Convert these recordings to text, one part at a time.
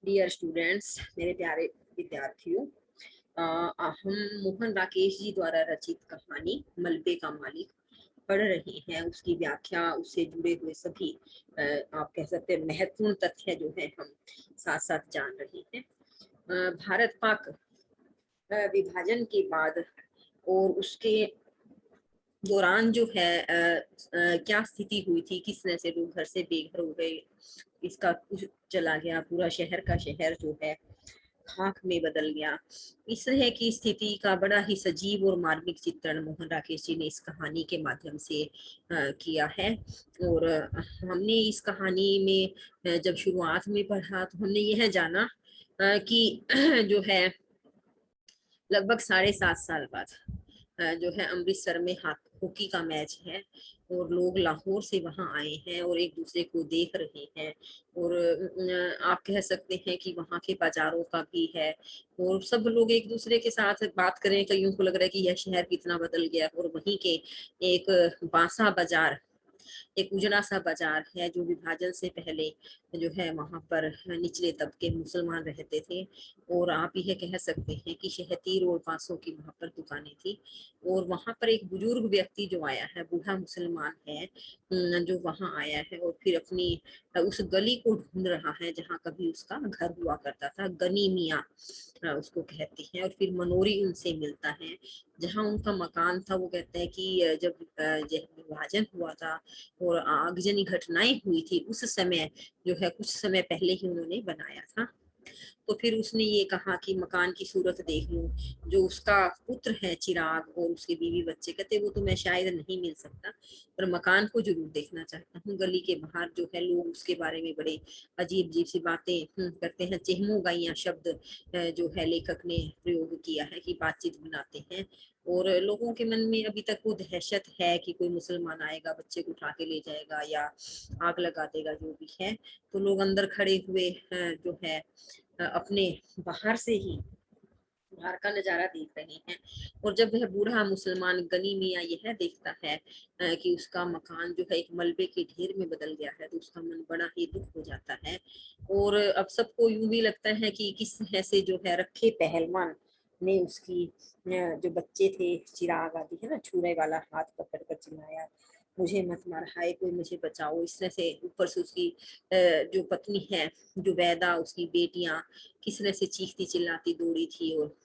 Dear students, मेरे प्यारे विद्यार्थियों, हम मोहन राकेश जी द्वारा रचित कहानी मलबे का मालिक पढ़ रहे हैं। उसकी व्याख्या, उससे जुड़े हुए सभी आप कह सकते हैं महत्वपूर्ण तथ्य जो है हम साथ साथ जान रहे हैं। भारत पाक विभाजन के बाद और उसके दौरान जो है क्या स्थिति हुई थी, किस तरह से लोग घर से बेघर हो गए, इसका कुछ चला गया, पूरा शहर का शहर जो है खाक में बदल गया। इस तरह की स्थिति का बड़ा ही सजीव और मार्मिक चित्रण मोहन राकेश जी ने इस कहानी के माध्यम से किया है। और हमने इस कहानी में जब शुरुआत में पढ़ा तो हमने यह जाना कि जो है लगभग 7.5 साल बाद जो है अमृतसर में हॉकी का मैच है और लोग लाहौर से वहां आए हैं और एक दूसरे को देख रहे हैं। और आप कह सकते हैं कि वहां के बाजारों का भी है और सब लोग एक दूसरे के साथ बात करें, कईयों को लग रहा है कि यह शहर कितना बदल गया। और वहीं के एक बांसा बाजार, एक उजड़ा सा बाजार है जो विभाजन से पहले जो है वहां पर निचले तबके मुसलमान रहते थे। और आप यह कह सकते हैं कि शहतीर और बांसों की वहां पर दुकानें थी। और वहां पर एक बुजुर्ग व्यक्ति जो आया है, बूढ़ा मुसलमान है, जो वहां आया है और फिर अपनी उस गली को ढूंढ रहा है जहाँ कभी उसका घर हुआ करता था। गनी मियाँ उसको कहते हैं। और फिर मनोरी उनसे मिलता है जहाँ उनका मकान था। वो कहते हैं कि जब विभाजन हुआ था और आगजनी घटनाएं हुई थी उस समय जो है कुछ समय पहले ही उन्होंने बनाया था। तो फिर उसने ये कहा कि मकान की सूरत देख लूं। जो उसका पुत्र है चिराग और उसके बीवी बच्चे, कहते वो तो मैं शायद नहीं मिल सकता, पर मकान को जरूर देखना चाहता हूँ। गली के बाहर जो है लोग उसके बारे में बड़े अजीब अजीब सी बातें करते हैं। चेहमोगाइयाँ शब्द जो है लेखक ने प्रयोग किया है कि बातचीत बनाते हैं। और लोगों के मन में अभी तक वो दहशत है कि कोई मुसलमान आएगा, बच्चे को उठा के ले जाएगा या आग लगा देगा, जो भी है। तो लोग अंदर खड़े हुए जो है अपने बाहर से ही बाहर का नजारा देख रहे हैं। और जब वह बूढ़ा मुसलमान गनी मियाँ यह देखता है कि उसका मकान जो है एक मलबे के ढेर में बदल गया है, तो उसका मन बड़ा ही दुख हो जाता है। और अब सबको यूं भी लगता है कि किस तरह से जो है रखे पहलवान ने उसकी जो बच्चे थे, चिराग आदि है ना, छुरे वाला हाथ पकड़ कर चिल्लाया, मुझे मत मार, हाय कोई मुझे बचाओ। इस तरह से ऊपर से उसकी जो पत्नी है जुबैदा, उसकी बेटियां किस तरह से चीखती चिल्लाती दौड़ी थी। और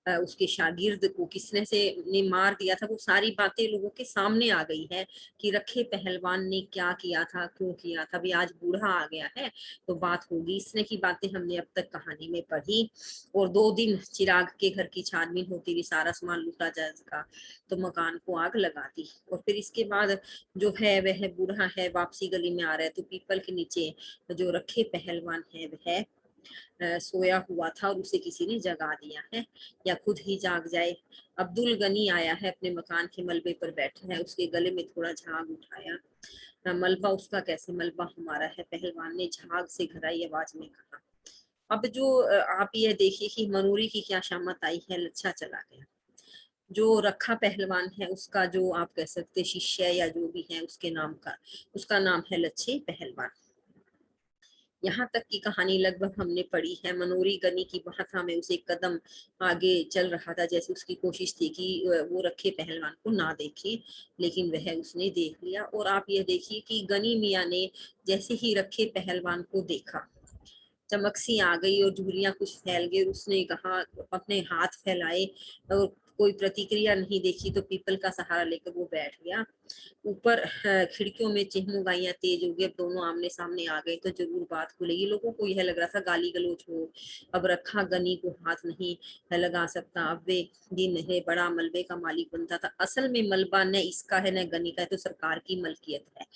उसके शागिर्द को किसने से ने मार दिया था, वो सारी बातें लोगों के सामने आ गई है कि रखे पहलवान ने क्या किया था, क्यों किया था। अभी आज बूढ़ा आ गया है तो बात होगी। इस तरह की बातें हमने अब तक कहानी में पढ़ी। और 2 दिन चिराग के घर की छानबीन होती रही, सारा सामान लूटा जा सका तो मकान को आग लगा दी। और फिर इसके बाद जो है वह बूढ़ा है वापसी गली में आ रहा है तो पीपल के नीचे जो रखे पहलवान है वह सोया हुआ था और उसे किसी ने जगा दिया है या खुद ही जाग जाए। अब्दुल गनी आया है, अपने मकान के मलबे पर बैठा है, उसके गले में थोड़ा झाग उठाया। मलबा उसका कैसे, मलबा हमारा है, पहलवान ने झाग से घराई आवाज में कहा। अब जो आप ये देखिए कि मनूरी की क्या शामत आई है, लच्छा चला गया। जो रखा पहलवान है उसका जो आप कह सकते शिष्य या जो भी है उसके नाम का, उसका नाम है लच्छे पहलवान। यहाँ तक की कहानी लगभग हमने पढ़ी है। मनोरी गनी की भाषा में उसे कदम आगे चल रहा था, जैसे उसकी कोशिश थी कि वो रखे पहलवान को ना देखे, लेकिन वह उसने देख लिया। और आप ये देखिए कि गनी मियाँ ने जैसे ही रखे पहलवान को देखा, चमक सी आ गई और झुर्रियां कुछ फैल गई। उसने कहा, अपने हाथ फैलाए और कोई प्रतिक्रिया नहीं देखी तो पीपल का सहारा लेकर वो बैठ गया। ऊपर खिड़कियों में चिहमुगाइयां तेज हो गई। अब दोनों आमने सामने आ गए तो जरूर बात खुलेगी। लोगों को यह लग रहा था गाली गलौज हो, अब रखा गनी को हाथ नहीं लगा सकता। अब वे दिन है बड़ा मलबे का मालिक बनता था। असल में मलबा न इसका है न गनी का है, तो सरकार की मलकियत है।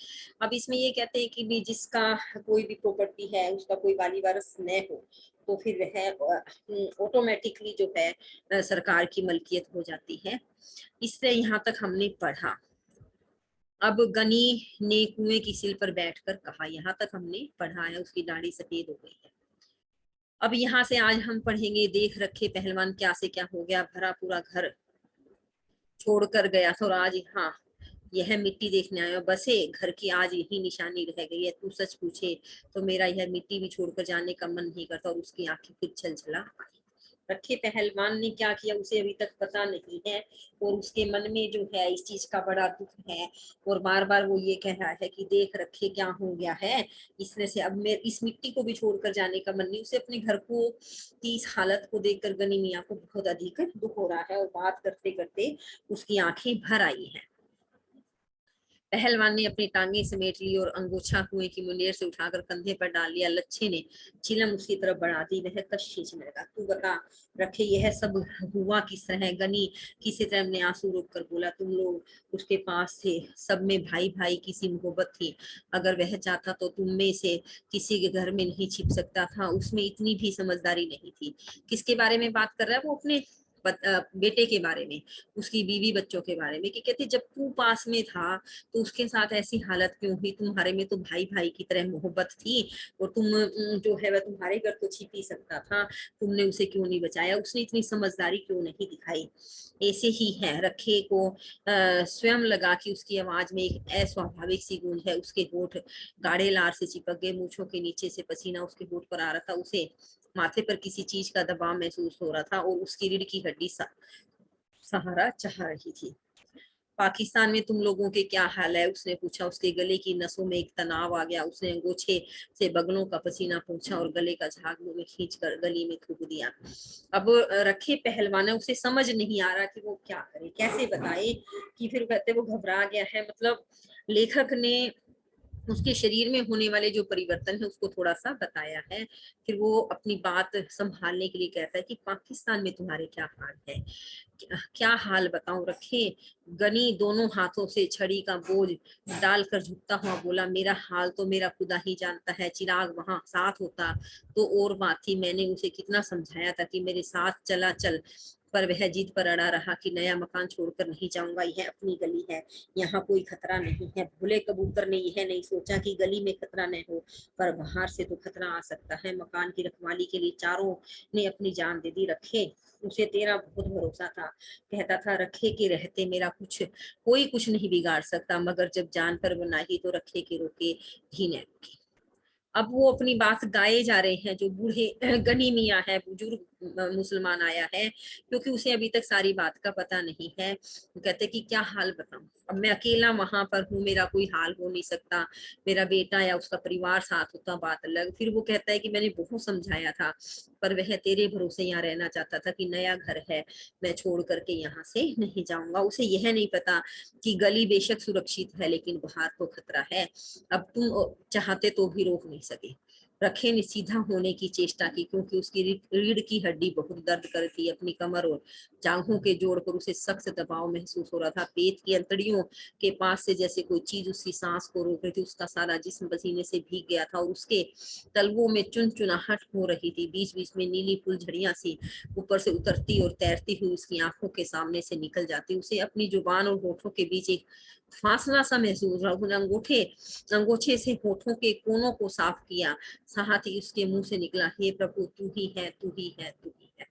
अब इसमें ये कहते हैं कि भी जिसका कोई भी प्रॉपर्टी है उसका कोई वाली वारिस न हो तो फिर वह ऑटोमेटिकली जो है सरकार की मलकियत हो जाती है। इससे यहाँ तक हमने पढ़ा। अब गनी ने कुएं की सिल पर बैठकर कहा, यहाँ तक हमने पढ़ा है। उसकी दाढ़ी सफेद हो गई है। अब यहाँ से आज हम पढ़ेंगे, देख रखे पहलवान क्या से क्या हो गया, भरा पूरा घर छोड़कर गया था और आज यहाँ यह मिट्टी देखने आया बसे, घर की आज यही निशानी रह गई है। तू सच पूछे तो मेरा यह मिट्टी भी छोड़कर जाने का मन नहीं करता। और उसकी आंखें फिर छलछला आई। रखे पहलवान ने क्या किया उसे अभी तक पता नहीं है, और उसके मन में जो है इस चीज का बड़ा दुख है। और बार बार वो ये कह रहा है कि देख रखे क्या हो गया है, इसने से अब मेरे इस मिट्टी को भी छोड़कर जाने का मन नहीं। उसे अपने घर को की इस हालत को देखकर गनी मियाँ को बहुत अधिक दुख हो रहा है, और बात करते करते उसकी आंखें भर आई हैं। पहलवान ने अपनी टांगे समेट ली और अंगोछा कुएं की मुंडेर से उठाकर कंधे पर डाल लिया। लच्छे ने चिलम उसकी तरफ बढ़ा दी। वह कश खींचने लगा। तू बता रखे यह सब हुआ किस तरह? गनी किसी तरह ने आंसू रोक कर बोला, तुम लोग उसके पास थे, सब में भाई भाई की सी मोहब्बत थी। अगर वह चाहता तो तुम में से किसी के घर में नहीं छिप सकता था। उसमें इतनी भी समझदारी नहीं थी। किसके बारे में बात कर रहा है वो? अपने बेटे के बारे में, उसकी बीवी बच्चों के बारे में। कि कहते जब तू पास में था तो उसके साथ ऐसी हालत क्यों हुई? तुम्हारे में तो भाई भाई की तरह मोहब्बत थी, और तुम जो है वह तुम्हारे घर तो छिप ही सकता था। तुमने उसे क्यों नहीं बचाया? उसने इतनी समझदारी क्यों नहीं दिखाई? ऐसे ही है। रखे को स्वयं लगा कि उसकी आवाज में एक अस्वाभाविक सी गूंज है। उसके होठ गाढ़े लार से चिपक गए। मूछों के नीचे से पसीना उसके होठ पर आ रहा था। उसे माथे पर किसी चीज का दबाव महसूस हो रहा था, और उसकी रीढ़ की हड्डी सहारा चाह रही थी। पाकिस्तान में तुम लोगों के क्या हाल है? उसने पूछा। उसके गले की नसों में एक तनाव आ गया। उसने अंगोछे से बगलों का पसीना पोंछा और गले का झाग मुंह में खींचकर गली में थूक दिया। अब रखे पहलवान है, उसे समझ नहीं आ रहा कि वो क्या करे, कैसे बताए। कि फिर कहते वो घबरा गया है। मतलब लेखक ने उसके शरीर में होने वाले जो परिवर्तन है उसको थोड़ा सा बताया है। फिर वो अपनी बात संभालने के लिए कहता है कि पाकिस्तान में तुम्हारे क्या हाल है? क्या हाल बताऊं? रखे गनी दोनों हाथों से छड़ी का बोझ डालकर झुकता हुआ बोला, मेरा हाल तो मेरा खुदा ही जानता है। चिराग वहां साथ होता तो और बात थी। मैंने उसे कितना समझाया था कि मेरे साथ चला चल, पर वह जिद पर अड़ा रहा कि नया मकान छोड़कर नहीं जाऊंगा। यह अपनी गली है, यहाँ कोई खतरा नहीं है। भूले कबूतर ने यह नहीं सोचा कि गली में खतरा न हो, पर बाहर से तो खतरा आ सकता है। मकान की रखवाली के लिए चारों ने अपनी जान दे दी। रखे उसे तेरा बहुत भरोसा था। कहता था रखे के रहते मेरा कोई कुछ नहीं बिगाड़ सकता, मगर जब जान पर बनाई तो रखे के रोके ही न रोके। अब वो अपनी बात गाए जा रहे हैं। जो बूढ़े गनी मियाँ है, बुजुर्ग मुसलमान आया है, क्योंकि उसे अभी तक सारी बात का पता नहीं है। वो कहते कि क्या हाल बताऊं? अब मैं अकेला वहां पर हूँ, मेरा कोई हाल हो नहीं सकता। मेरा बेटा या उसका परिवार साथ होता बात अलग। फिर वो कहता है कि मैंने बहुत समझाया था, पर वह तेरे भरोसे यहाँ रहना चाहता था कि नया घर है, मैं छोड़ करके यहाँ से नहीं जाऊंगा। उसे यह नहीं पता कि गली बेशक सुरक्षित है, लेकिन बाहर तो खतरा है। अब तुम चाहते तो भी रोक नहीं सके। रखे ने सीधा होने की चेष्टा की, क्योंकि उसकी रीढ़ की हड्डी बहुत दर्द करती। अपनी कमर और जांघों के जोड़ पर उसे सख्त दबाव महसूस हो रहा था। पेट की अंतड़ियों के पास से जैसे कोई चीज उसकी सांस को रोक रही थी। उसका सारा जिस्म पसीने से भीग गया था, और उसके तलवों में चुनचुनाहट हो रही थी। बीच बीच में नीली फुलझड़ियां सी ऊपर से उतरती और तैरती हुई उसकी आंखों के सामने से निकल जाती। उसे अपनी जुबान और होठों के बीच एक फासला सा महसूस रहा। उसने अंगूठे से होठों के कोनों को साफ किया। साथ ही उसके मुंह से निकला, हे प्रभु तू ही है, तू ही है, तू ही है।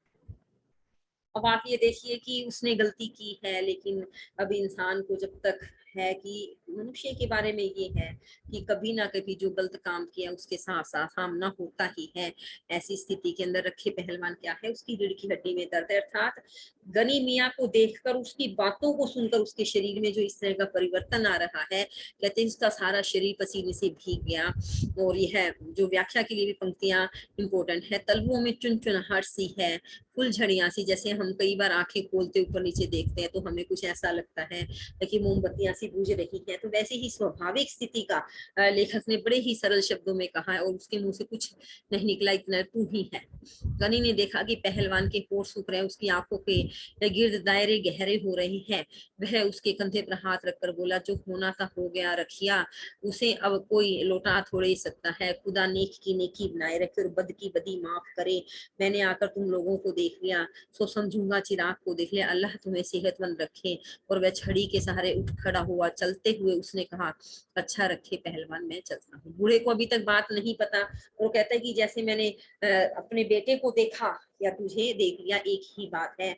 अब आप ये देखिए कि उसने गलती की है, लेकिन अब इंसान को जब तक है कि मनुष्य के बारे में ये है कि कभी ना कभी जो गलत काम किया उसके साथ साथ सामना होता ही है। ऐसी स्थिति के अंदर रखे पहलवान क्या है, उसकी रीढ़ की हड्डी में दर्द है। अर्थात गनी मियाँ को देखकर, उसकी बातों को सुनकर उसके शरीर में जो इस तरह का परिवर्तन आ रहा है, कहते हैं उसका सारा शरीर पसीने से भीग गया। और यह जो व्याख्या के लिए भी पंक्तियां इंपॉर्टेंट है। तलवों में चुनचुनाहट सी है, फुलझड़ियां सी। जैसे हम कई बार आंखें खोलते ऊपर नीचे देखते हैं तो हमें कुछ ऐसा लगता है कि मोमबत्तियां सी बुझ रही हैं, तो वैसे ही स्वाभाविक स्थिति का लेखक ने बड़े ही सरल शब्दों में कहा है, और उसके मुंह से कुछ नहीं निकला, इतना तू ही है। गनी ने देखा कि पहलवान के होठ सूख रहे हैं, उसकी आंखों के गिर्द दायरे गहरे हो रहे हैं। वह उसके कंधे पर हाथ रखकर बोला, जो होना था हो गया रखिया, उसे अब कोई लौटा थोड़े ही सकता है। खुदा नेक की नेकी बनाए रखे और बद की बदी माफ करे। मैंने आकर तुम लोगों को देख लिया, सो समझूंगा चिराग को देख लिया। अल्लाह तुम्हें सेहतमंद रखे। और वह छड़ी के सहारे उठ खड़ा हुआ। चलते हुए उसने कहा, अच्छा रखे पहलवान, मैं चलता हूँ। बूढ़े को अभी तक बात नहीं पता, और कहता है कि जैसे मैंने अपने बेटे को देखा या तुझे देख लिया, एक ही बात है।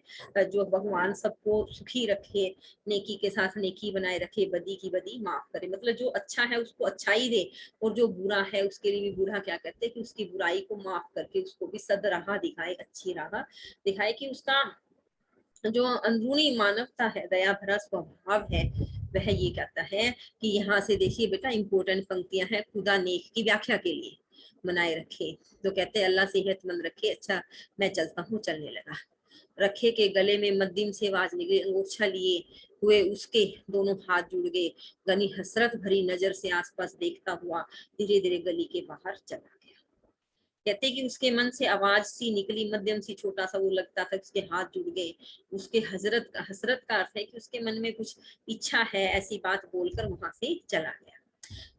जो भगवान सबको सुखी रखे, नेकी के साथ नेकी बनाए रखे, बदी की बदी माफ करे, मतलब जो अच्छा है उसको अच्छा ही दे, और जो बुरा है उसके लिए भी बुरा क्या कहते हैं कि उसकी बुराई को माफ करके उसको भी सद राह दिखाए, अच्छी राह दिखाए, कि उसका जो अंदरूनी मानवता है, दया भरा स्वभाव है, वह ये कहता है कि यहाँ से देखिए बेटा, इंपॉर्टेंट पंक्तियां हैं, खुदा नेक की व्याख्या के लिए बनाए रखे। तो कहते हैं अल्लाह सेहतमंद रखे। अच्छा मैं चलता हूँ, चलने लगा। रखे के गले में मद्दिम से आवाज निकली, अंगोछा लिए हुए उसके दोनों हाथ जुड़ गए। गनी हसरत भरी नजर से आसपास देखता हुआ धीरे धीरे गली के बाहर चला गया। कहते कि उसके मन से आवाज सी निकली, मध्यम सी, छोटा सा वो लगता था, उसके हाथ जुड़ गए। उसके हसरत का अर्थ है कि उसके मन में कुछ इच्छा है, ऐसी बात बोलकर वहां से चला गया।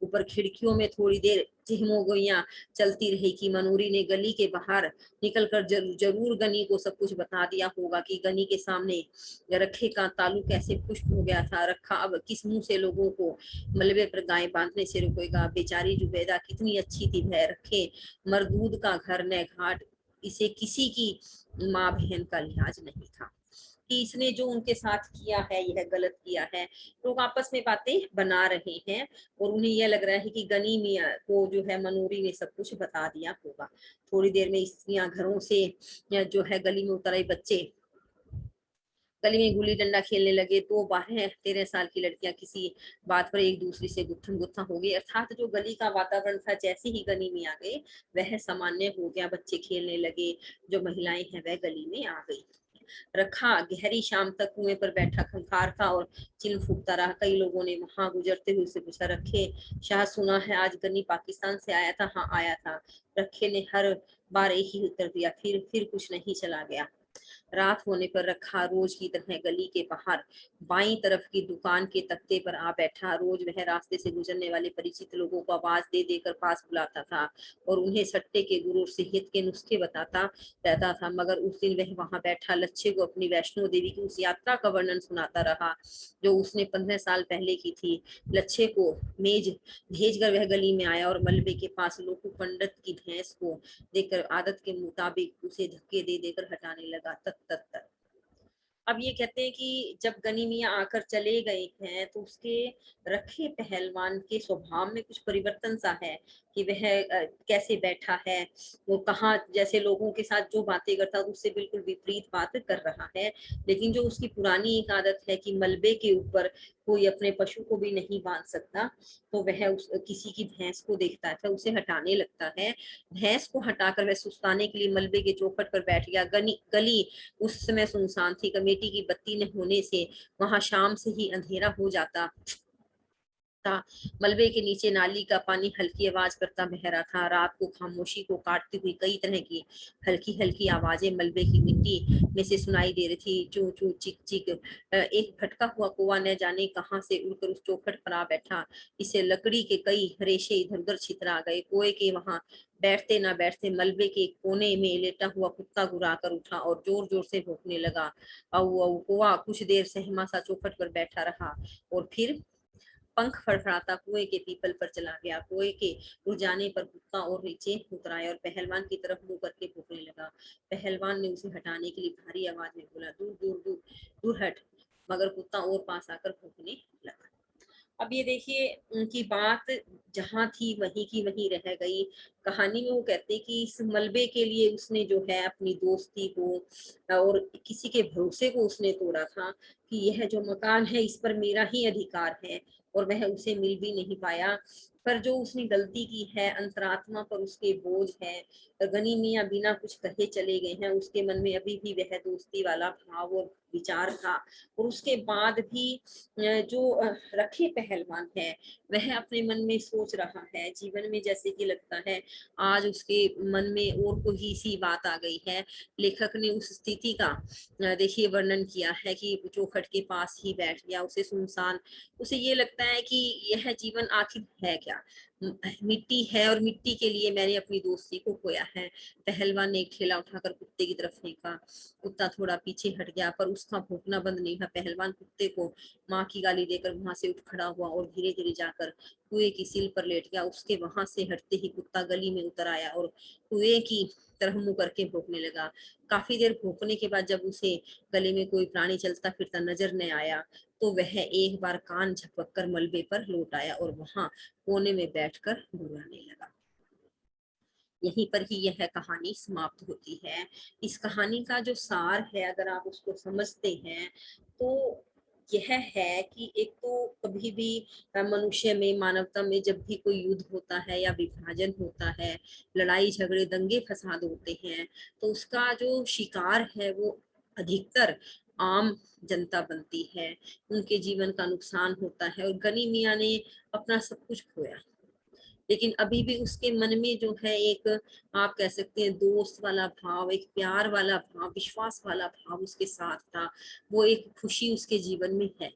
ऊपर खिड़कियों में थोड़ी देर चिहमोगोइयां चलती रही कि मनूरी ने गली के बाहर निकलकर जरूर गनी को सब कुछ बता दिया होगा कि गनी के सामने रखे का तालू कैसे पुष्ट हो गया था। रखा अब किस मुंह से लोगों को मलबे पर गाय बांधने से रोकेगा। बेचारी जुबैदा कितनी अच्छी थी, भय रखे मरदूद का घर न घाट, इसे किसी की माँ बहन का लिहाज नहीं था कि इसने जो उनके साथ किया है यह गलत किया है। लोग आपस में बातें बना रहे हैं और उन्हें यह लग रहा है कि गनी मियाँ को जो है मनूरी ने सब कुछ बता दिया होगा। थोड़ी देर में स्त्रियां घरों से जो है गली में उतर आए। बच्चे गली में गुल्ली डंडा खेलने लगे। 12-13 साल की लड़कियां किसी बात पर एक दूसरे से गुत्थम गुत्था हो गई। अर्थात जो गली का वातावरण था, जैसे ही गली में आ गए वह सामान्य हो गया। बच्चे खेलने लगे, जो महिलाएं हैं वह गली में आ गई। रखा गहरी शाम तक कुएं पर बैठा खंखार था और चिल फूकता रहा। कई लोगों ने वहां गुजरते हुए उससे पूछा, रखे शाह सुना है आज गनी पाकिस्तान से आया था? हाँ आया था। रखे ने हर बार एक ही उत्तर दिया, फिर कुछ नहीं, चला गया। रात होने पर रखा रोज की तरह गली के बाहर बाईं तरफ की दुकान के तख्ते पर आ बैठा। रोज वह रास्ते से गुजरने वाले परिचित लोगों को आवाज दे देकर पास बुलाता था और उन्हें सट्टे के गुरूर से हित के नुस्खे बताता रहता था। मगर उस दिन वह वहां बैठा लच्छे को अपनी वैष्णो देवी की उस यात्रा का वर्णन सुनाता रहा जो उसने 15 साल पहले की थी। लच्छे को मेज भेज कर वह गली में आया और मलबे के पास लोकू पंडित की भैंस को देखकर आदत के मुताबिक उसे धक्के दे देकर हटाने लगा। तत तत तत। अब ये कहते हैं कि जब गनी मियाँ आकर चले गए हैं तो उसके रखे पहलवान के स्वभाव में कुछ परिवर्तन सा है कि वह कैसे बैठा है, वो कहाँ जैसे लोगों के साथ जो बातें करता है उससे बिल्कुल विपरीत बात कर रहा है। लेकिन जो उसकी पुरानी एक आदत है कि मलबे के ऊपर कोई अपने पशु को भी नहीं बांध सकता, तो वह किसी की भैंस को देखता है उसे हटाने लगता है। भैंस को हटाकर वह सुस्ताने के लिए मलबे के चौखट पर बैठ गया। गली उस समय सुनसान थी। कमेटी की बत्ती न होने से वहां शाम से ही अंधेरा हो जाता था। मलबे के नीचे नाली का पानी हल्की आवाज करता बह रहा था। रात को खामोशी को काटती हुई कई तरह की हल्की हल्की आवाजें मलबे की मिट्टी में से सुनाई दे रही थी। चू चू चिक चिक। एक भटका हुआ कौवा न जाने कहां से उड़कर उस चौखट पर आ बैठा। इससे लकड़ी के कई रेशे इधर उधर छितरा गए। कोए के वहां बैठते ना बैठते मलबे के कोने में लेटा हुआ कुत्ता गुर्रा कर उठा और जोर जोर से भौंकने लगा। औ कौवा कुछ देर सहमा सा चौखट पर बैठा रहा और फिर पंख फड़फड़ाता कुएं के पीपल पर चला गया। कुएं के उड़ जाने पर कुत्ता और नीचे उतर आया और पहलवान की तरफ मुंह करके भौंकने लगा। पहलवान ने उसे हटाने के लिए भारी आवाज में बोला, दूर दूर दूर दूर हट। मगर कुत्ता और पास आकर भौंकने लगा। अब ये देखिए, उनकी बात जहाँ थी वहीं की वहीं रह गई। कहानी में वो कहते हैं कि इस मलबे के लिए उसने जो है अपनी दोस्ती को और किसी के भरोसे को उसने तोड़ा था कि यह जो मकान है इस पर मेरा ही अधिकार है, और वह उसे मिल भी नहीं पाया। पर जो उसने गलती की है, अंतरात्मा पर उसके बोझ है। गनी मियाँ बिना कुछ कहे चले गए हैं। उसके मन में अभी भी वह दोस्ती वाला भाव और विचार था। और उसके बाद भी जो रखे पहलवान है वह अपने मन में सोच रहा है, जीवन में जैसे कि लगता है आज उसके मन में और कोई सी बात आ गई है। लेखक ने उस स्थिति का देखिए वर्णन किया है कि चौखट के पास ही बैठ गया। उसे सुनसान, उसे ये लगता है कि यह जीवन आखिर है क्या, मिट्टी है और मिट्टी के लिए मैंने अपनी दोस्ती को खोया है। पहलवान ने एक ठेला उठाकर कुत्ते की तरफ फेंका। कुत्ता थोड़ा पीछे हट गया पर उसका भौंकना बंद नहीं हुआ। पहलवान कुत्ते को माँ की गाली देकर वहां से उठ खड़ा हुआ और धीरे धीरे जाकर कुएं की सील पर लेट गया। उसके वहां से हटते ही कुत्ता गली में उतर आया और कुएं की तरफ मुंह करके भौंकने लगा। काफी देर भौंकने के बाद जब उसे गली में कोई प्राणी चलता फिरता नजर न आया तो वह एक बार कान झपक कर मलबे पर लौट आया और वहां कोने में बैठकर गुर्राने लगा। यहीं पर ही यह कहानी समाप्त होती है। इस कहानी का जो सार है, अगर आप उसको समझते हैं तो यह है कि एक तो कभी भी मनुष्य में, मानवता में जब भी कोई युद्ध होता है या विभाजन होता है, लड़ाई झगड़े दंगे फसाद होते हैं, तो उसका जो शिकार है वो अधिकतर आम जनता बनती है। उनके जीवन का नुकसान होता है और गनी मियाँ ने अपना सब कुछ खोया, लेकिन अभी भी उसके मन में जो है एक, आप कह सकते हैं, दोस्त वाला भाव, एक प्यार वाला भाव, विश्वास वाला भाव उसके साथ था। वो एक खुशी उसके जीवन में है।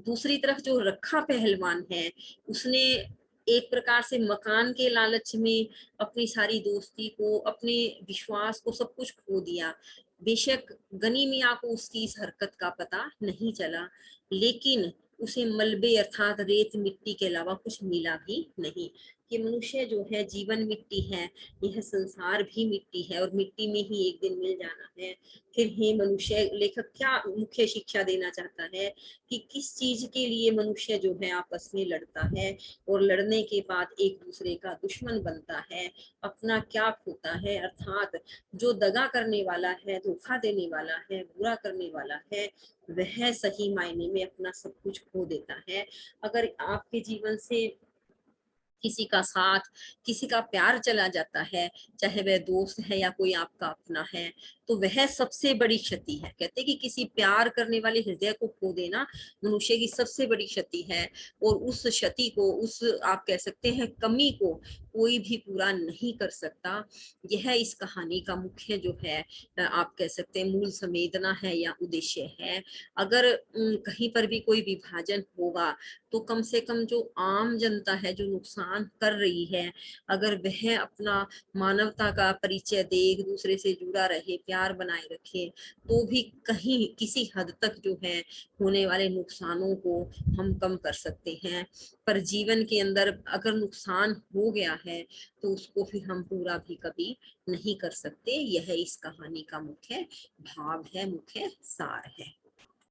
दूसरी तरफ जो रखा पहलवान है, उसने एक प्रकार से मकान के लालच में अपनी सारी दोस्ती को, अपने विश्वास को, सब कुछ खो दिया। बेशक गनी मियाँ को उसकी इस हरकत का पता नहीं चला, लेकिन उसे मलबे अर्थात रेत मिट्टी के अलावा कुछ मिला भी नहीं। कि मनुष्य जो है, जीवन मिट्टी है, यह संसार भी मिट्टी है और मिट्टी में ही एक दिन मिल जाना है। फिर हे मनुष्य, लेखक क्या मुख्य शिक्षा देना चाहता है कि किस चीज के लिए मनुष्य जो है आपस में लड़ता है और लड़ने के बाद एक दूसरे का दुश्मन बनता है, अपना क्या खोता है। अर्थात जो दगा करने वाला है, धोखा देने वाला है, बुरा करने वाला है, वह सही मायने में अपना सब कुछ खो देता है। अगर आपके जीवन से किसी का साथ, किसी का प्यार चला जाता है, चाहे वह दोस्त है या कोई आपका अपना है, तो वह सबसे बड़ी क्षति है। कहते हैं कि किसी प्यार करने वाले हृदय को खो देना मनुष्य की सबसे बड़ी क्षति है, और उस क्षति को, उस आप कह सकते हैं कमी को, कोई भी पूरा नहीं कर सकता। यह इस कहानी का मुख्य जो है, आप कह सकते हैं मूल संवेदना है या उद्देश्य है। अगर कहीं पर भी कोई विभाजन होगा तो कम से कम जो आम जनता है, जो नुकसान कर रही है, अगर वह अपना मानवता का परिचय दे, एक दूसरे से जुड़ा रहे, प्यार बनाए रखे, तो भी कहीं किसी हद तक जो है होने वाले नुकसानों को हम कम कर सकते हैं। पर जीवन के अंदर अगर नुकसान हो गया है तो उसको फिर हम पूरा भी कभी नहीं कर सकते। यह इस कहानी का मुख्य भाव है, मुख्य सार है।